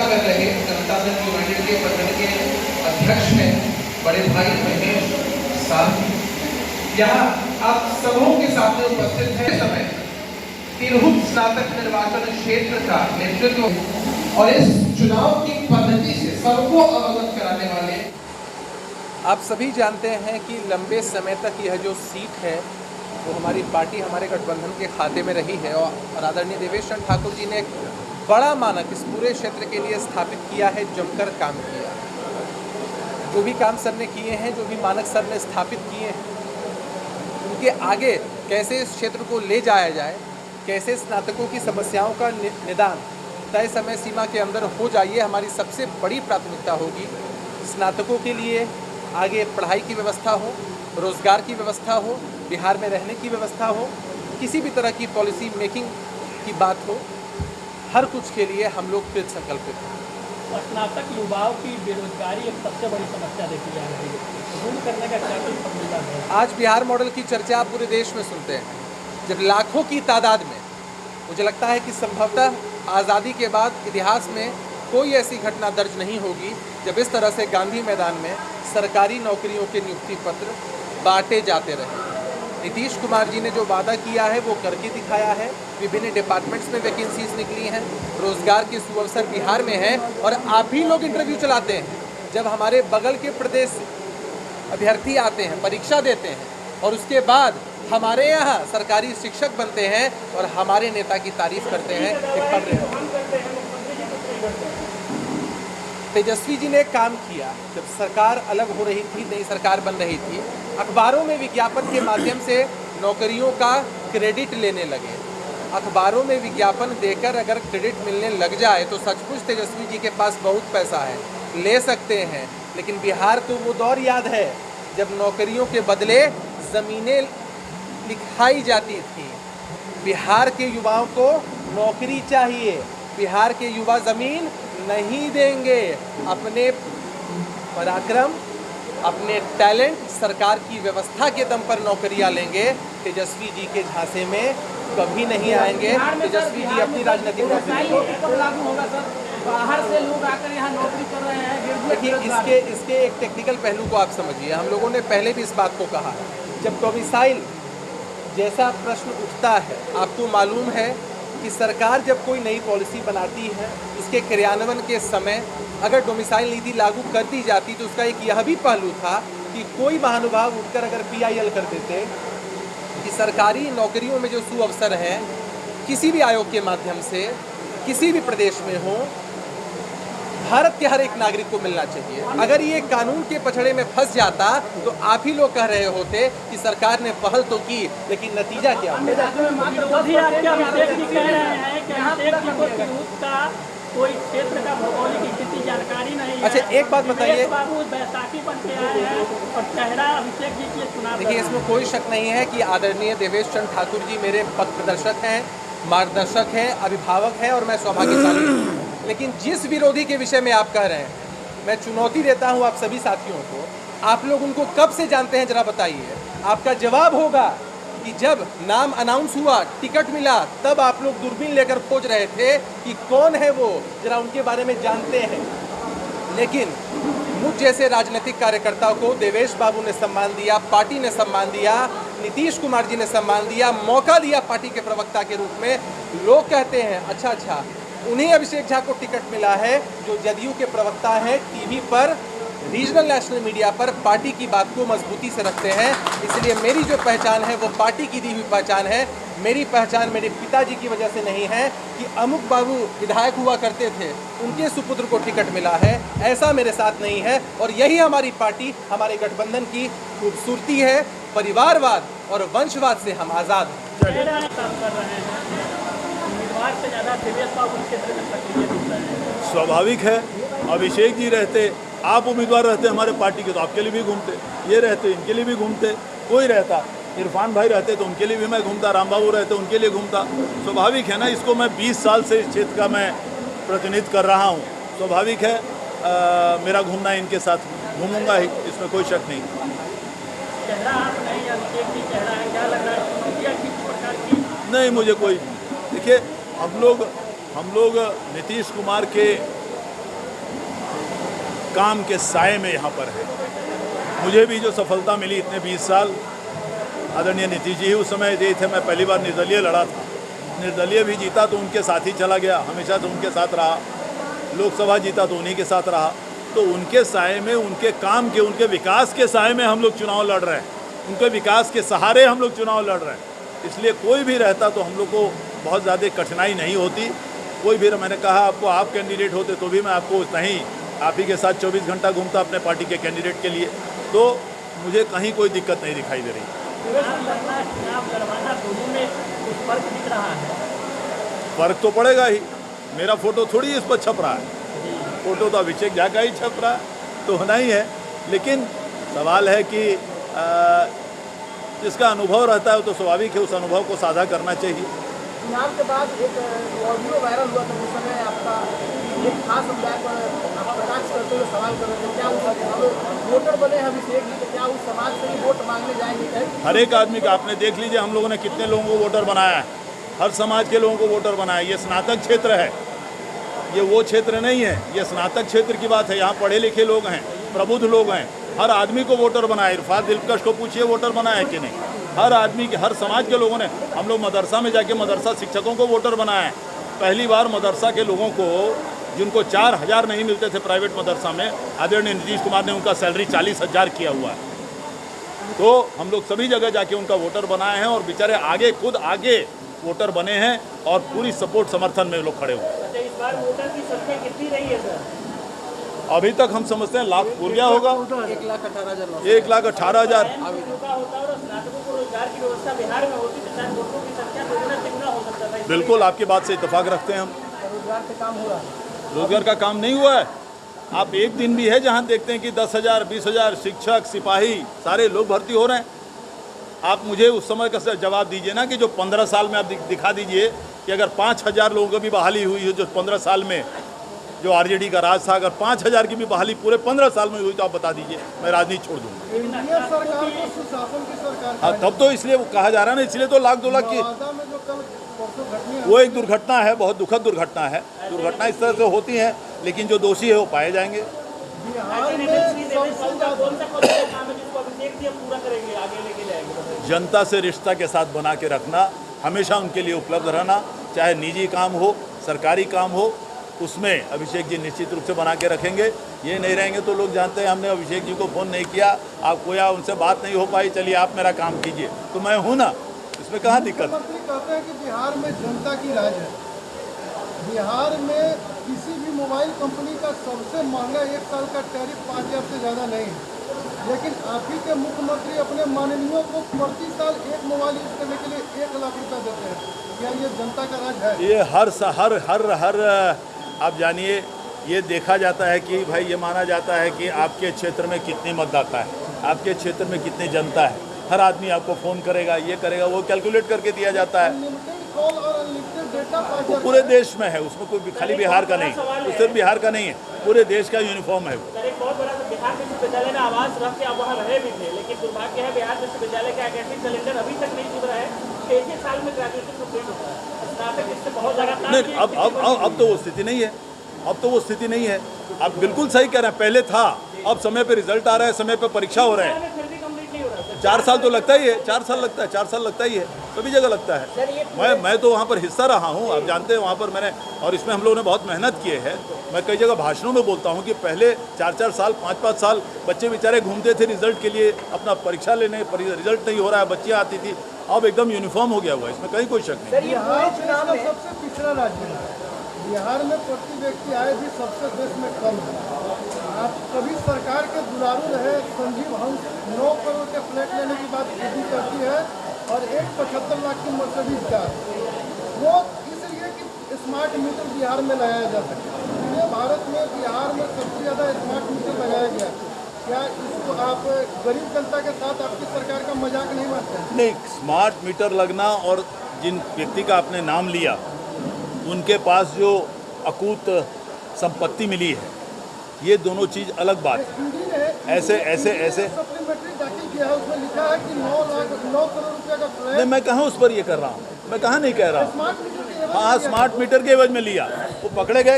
कर रहे जनता दल यूनाइटेड के प्रखंड के अध्यक्ष हैं बड़े भाई महेश साहब यहाँ आप सबों के सामने उपस्थित है। समय तिरहुत स्नातक निर्वाचन क्षेत्र का नेतृत्व और इस चुनाव की पद्धति से सबको अवगत कराने वाले आप सभी जानते हैं कि लंबे समय तक यह जो सीट है वो हमारी पार्टी हमारे गठबंधन के खाते में रही है और आदरणीय देवेश चंद्र ठाकुर जी ने एक बड़ा मानक इस पूरे क्षेत्र के लिए स्थापित किया है, जमकर काम किया। जो भी काम सर ने किए हैं, जो भी मानक सर ने स्थापित किए हैं, उनके आगे कैसे इस क्षेत्र को ले जाया जाए, कैसे स्नातकों की समस्याओं का निदान तय समय सीमा के अंदर हो जाए, हमारी सबसे बड़ी प्राथमिकता होगी। स्नातकों के लिए आगे पढ़ाई की व्यवस्था हो, रोजगार की व्यवस्था हो, बिहार में रहने की व्यवस्था हो, किसी भी तरह की पॉलिसी मेकिंग की बात हो, हर कुछ के लिए हम लोग कृत संकल्पित हैं। स्नातक युवाओं की बेरोजगारी एक सबसे बड़ी समस्या देखी जा रही है, दूर करने का क्या कोई फॉर्मूला है? आज बिहार मॉडल की चर्चा आप पूरे देश में सुनते हैं, जब लाखों की तादाद में, मुझे लगता है कि संभवतः आज़ादी के बाद इतिहास में कोई ऐसी घटना दर्ज नहीं होगी जब इस तरह से गांधी मैदान में सरकारी नौकरियों के नियुक्ति पत्र बांटे जाते रहे। नीतीश कुमार जी ने जो वादा किया है वो करके दिखाया है। विभिन्न डिपार्टमेंट्स में वैकेंसीज निकली हैं, रोजगार के सुअवसर बिहार में हैं और आप ही लोग इंटरव्यू चलाते हैं। जब हमारे बगल के प्रदेश अभ्यर्थी आते हैं, परीक्षा देते हैं और उसके बाद हमारे यहाँ सरकारी शिक्षक बनते हैं और हमारे नेता की तारीफ करते हैं। तेजस्वी जी ने काम किया, जब सरकार अलग हो रही थी, नई सरकार बन रही थी, अखबारों में विज्ञापन के माध्यम से नौकरियों का क्रेडिट लेने लगे। अखबारों में विज्ञापन देकर अगर क्रेडिट मिलने लग जाए तो सचमुच तेजस्वी जी के पास बहुत पैसा है, ले सकते हैं। लेकिन बिहार तो वो दौर याद है जब नौकरियों के बदले ज़मीनें लिखाई जाती थी। बिहार के युवाओं को नौकरी चाहिए, बिहार के युवा ज़मीन नहीं देंगे। अपने पराक्रम, अपने टैलेंट, सरकार की व्यवस्था के दम पर नौकरियां लेंगे। तेजस्वी जी के झांसे में कभी नहीं आएंगे। तेजस्वी जी अपनी राजनीतिक लागू होगा सर, बाहर से लोग आकर यहाँ नौकरी कर रहे हैं। देखिए, इसके एक टेक्निकल पहलू को आप समझिए। हम लोगों ने पहले भी इस बात को कहा, जब डोमिसाइल जैसा प्रश्न उठता है, आपको मालूम है कि सरकार जब कोई नई पॉलिसी बनाती है, इसके क्रियान्वयन के समय अगर डोमिसाइल नीति लागू कर दी जाती तो उसका एक यह भी पहलू था कि कोई महानुभाव उठकर अगर PIL कर देते कि सरकारी नौकरियों में जो सुअवसर हैं किसी भी आयोग के माध्यम से किसी भी प्रदेश में हो, भारत के हर एक नागरिक को मिलना चाहिए। अगर ये कानून के पछड़े में फंस जाता तो आप ही लोग कह रहे होते कि सरकार ने पहल तो की, लेकिन नतीजा क्या कोई क्षेत्र का भौगोलिक स्थिति जानकारी नहीं है। अच्छा, एक बात बताइए, बाबू बैसाखी बन के आए हैं और चेहरा अभिषेक जी के चुनाव। देखिए, इसमें कोई शक नहीं है कि आदरणीय देवेश चंद्र ठाकुर जी मेरे पथ प्रदर्शक हैं, मार्गदर्शक हैं, अभिभावक हैं और मैं सौभाग्यशाली हूँ। लेकिन जिस विरोधी के विषय में आप कह रहे हैं, मैं चुनौती देता हूँ आप सभी साथियों को, आप लोग उनको कब से जानते हैं जरा बताइए। आपका जवाब होगा कि जब नाम अनाउंस हुआ, टिकट मिला, तब आप लोग दूरबीन लेकर खोज रहे थे कि कौन है वो, जरा उनके बारे में जानते हैं। लेकिन मुझ जैसे राजनीतिक कार्यकर्ताओं को देवेश बाबू ने सम्मान दिया, पार्टी ने सम्मान दिया, नीतीश कुमार जी ने सम्मान दिया, मौका दिया पार्टी के प्रवक्ता के रूप में। लोग कहते हैं अच्छा, उन्हीं अभिषेक झा को टिकट मिला है जो जदयू के प्रवक्ता हैं, टीवी पर, रीजनल नेशनल मीडिया पर पार्टी की बात को मजबूती से रखते हैं। इसलिए मेरी जो पहचान है वो पार्टी की दी हुई पहचान है। मेरी पहचान मेरे पिताजी की वजह से नहीं है कि अमुक बाबू विधायक हुआ करते थे, उनके सुपुत्र को टिकट मिला है, ऐसा मेरे साथ नहीं है। और यही हमारी पार्टी, हमारे गठबंधन की खूबसूरती है। परिवारवाद और वंशवाद से हम आज़ाद हैं। स्वाभाविक है, अभिषेक जी रहते, आप उम्मीदवार रहते हमारे पार्टी के तो आपके लिए भी घूमते, ये रहते इनके लिए भी घूमते, कोई रहता, इरफान भाई रहते तो उनके लिए भी मैं घूमता, राम बाबू रहते उनके लिए घूमता। स्वाभाविक है ना, इसको मैं 20 साल से इस क्षेत्र का मैं प्रतिनिधित्व कर रहा हूँ। स्वाभाविक है मेरा घूमना इनके साथ घूमूंगा ही, इसमें कोई शक नहीं। नहीं, मुझे कोई, देखिए हम लोग नीतीश कुमार के काम के साए में यहाँ पर है। मुझे भी जो सफलता मिली इतने 20 साल, आदरणीय नीतीश जी उस समय ये थे, मैं पहली बार निर्दलीय लड़ा था, निर्दलीय भी जीता तो उनके साथ ही चला गया, हमेशा तो उनके साथ रहा, लोकसभा जीता तो उन्हीं के साथ रहा। तो उनके साए में, उनके काम के, उनके विकास के साए में हम लोग चुनाव लड़ रहे हैं, उनके विकास के सहारे हम लोग चुनाव लड़ रहे हैं। इसलिए कोई भी रहता तो हम लोग को बहुत ज़्यादा कठिनाई नहीं होती। कोई भी, मैंने कहा आपको, आप कैंडिडेट होते तो भी मैं आपको नहीं, आप ही के साथ 24 घंटा घूमता अपने पार्टी के कैंडिडेट के लिए, तो मुझे कहीं कोई दिक्कत नहीं दिखाई दे रही। फर्क तो पड़ेगा ही, मेरा फोटो थोड़ी इस पर छप रहा है, फोटो तो अभिषेक झा का ही छप रहा है, तो होना ही है। लेकिन सवाल है कि जिसका अनुभव रहता है तो स्वाभाविक है उस अनुभव को साझा करना चाहिए। चुनाव के बाद एक ऑडियो वायरल हुआ था, जिस समय आपका एक खास समुदाय पर आप कटाक्ष करते हुए सवाल कर रहे थे, क्या उस वोटर बने हैं अभिषेक जी, तो क्या उस समाज से ही वोट मांगने जाएंगे? हर एक आदमी का आपने देख लीजिए, हम लोगों ने कितने लोगों को वोटर बनाया है, हर समाज के लोगों को वोटर बनाया। ये स्नातक क्षेत्र है, ये वो क्षेत्र नहीं है, ये स्नातक क्षेत्र की बात है। यहाँ पढ़े लिखे लोग हैं, प्रबुद्ध लोग हैं, हर आदमी को वोटर बनाया। इरफान दिलकश को पूछिए वोटर बनाया है कि नहीं, हर आदमी के, हर समाज के लोगों ने। हम लोग मदरसा में जाके मदरसा शिक्षकों को वोटर बनाया है। पहली बार मदरसा के लोगों को, जिनको 4000 नहीं मिलते थे प्राइवेट मदरसा में, आदरणीय नीतीश कुमार ने उनका सैलरी 40,000 किया हुआ है। तो हम लोग सभी जगह जाके उनका वोटर बनाए हैं और बेचारे आगे, खुद आगे वोटर बने हैं और पूरी सपोर्ट समर्थन में लोग खड़े हुए। इस बार वोटर की संख्या कितनी रही है सर? अभी तक हम समझते हैं लाख पूर गया होगा, 1,18,000। 1,18,000। रोजगार की व्यवस्था बिहार में होती तो शायद वोटों की संख्या दोगुना तिगुना हो सकता था। बिल्कुल आपकी बात से इत्तेफाक रखते हैं हम। रोजगार से काम हो रहा है? रोजगार का काम नहीं हुआ है। आप एक दिन भी है जहां देखते हैं कि 10,000, 20,000 शिक्षक, सिपाही, सारे लोग भर्ती हो रहे हैं। आप मुझे उस समय का जवाब दीजिए ना कि जो 15 साल में आप दिखा दीजिए कि अगर 5,000 लोगों की भी बहाली हुई है, जो 15 साल में जो आरजेडी का राज था, अगर 5,000 की भी बहाली पूरे 15 साल में हुई तो आप बता दीजिए, मैं राजनीति छोड़ दूँगा। इंडिया सरकार को सुशासन की सरकार हाँ, तब तो इसलिए वो कहा जा रहा है ना, इसलिए तो लाख 2 लाख की वो एक दुर्घटना है, बहुत दुखद दुर्घटना है। दुर्घटना इस तरह से होती हैं, लेकिन जो दोषी है वो पाए जाएंगे। बिहार में जनता से रिश्ता के साथ बना के रखना, हमेशा उनके लिए उपलब्ध रहना, चाहे निजी काम हो, सरकारी काम हो, उसमें अभिषेक जी निश्चित रूप से बना के रखेंगे। ये नहीं रहेंगे तो लोग जानते हैं हमने अभिषेक जी को फ़ोन नहीं किया, आपको या उनसे बात नहीं हो पाई, चलिए आप मेरा काम कीजिए, तो मैं हूँ ना, इसमें कहाँ दिक्कत। मुख्यमंत्री कहते हैं कि बिहार में जनता की राज है। बिहार में किसी भी मोबाइल कंपनी का सबसे महंगा 1 साल का टैरिफ 5,000 से ज़्यादा नहीं है, लेकिन आप ही के मुख्यमंत्री अपने माननीयों को प्रति साल एक मोबाइल यूज करने के लिए 1 लाख रुपया देते हैं। क्या ये जनता का राज है? ये हर आप जानिए, ये देखा जाता है कि भाई ये माना जाता है कि आपके क्षेत्र में कितनी मतदाता है, आपके क्षेत्र में कितनी जनता है। हर आदमी आपको फ़ोन करेगा, ये करेगा, वो कैलकुलेट करके दिया जाता है। कॉल और अनलिमिटेड डेटा वो पूरे देश में है, उसमें कोई खाली बिहार का नहीं, वो सिर्फ बिहार का नहीं है, पूरे देश का यूनिफॉर्म है। एक बहुत बड़ा बिहार विश्वविद्यालय में आवास रख के आप वहाँ रहे भी थे, लेकिन दुर्भाग्य है बिहार विश्वविद्यालय का गैसीय सिलेंडर अभी तक नहीं सुधरा है। 6 साल में ग्रेजुएशन कंप्लीट होता है, स्नातक इससे बहुत ज़्यादा नहीं। अब तो वो स्थिति नहीं है, अब तो वो स्थिति नहीं है। आप बिल्कुल सही कह रहे हैं, पहले था, अब समय पे रिजल्ट आ रहा है, समय पे परीक्षा हो रहे हैं। 4 साल तो लगता ही है, 4 साल लगता है, 4 साल लगता ही है, सभी जगह लगता है। मैं तो वहाँ पर हिस्सा रहा हूँ, आप जानते हैं वहाँ पर मैंने, और इसमें हम लोगों ने बहुत मेहनत किए है। मैं कई जगह भाषणों में बोलता हूँ कि पहले 4-4 साल, 5-5 साल बच्चे बेचारे घूमते थे रिजल्ट के लिए, अपना परीक्षा लेने, रिजल्ट नहीं हो रहा है, बच्चियाँ आती थी, अब एकदम यूनिफॉर्म हो गया हुआ है, इसमें कहीं कोई शक नहीं। बिहार सबसे पिछड़ा राज्य है, बिहार में प्रति व्यक्ति आय भी सबसे देश में कम है। आप कभी सरकार के दुलारू रहे संजीव हंस 9 करोड़ के फ्लैट लेने की बात खुद करती है और 75 लाख की मर्सिडीज कार, वो इसलिए कि स्मार्ट मीटर बिहार में लगाया जा सके। पूरे भारत में बिहार में सबसे ज़्यादा स्मार्ट मीटर लगाया गया। क्या इसको आप गरीब जनता के साथ आपकी सरकार का मजाक नहीं मानते हैं? नहीं, स्मार्ट मीटर लगना और जिन व्यक्ति का आपने नाम लिया उनके पास जो अकूत संपत्ति मिली है, ये दोनों चीज़ अलग बात है। ऐसे सप्लीमेंट्री दाखिल किया है, उसमें लिखा है कि 9 करोड़ रुपये का फ्लैट। नहीं, मैं कहाँ उस पर ये कर रहा हूँ, मैं कहाँ नहीं कह रहा हूँ। हाँ, स्मार्ट मीटर के एवज में लिया, वो पकड़े गए।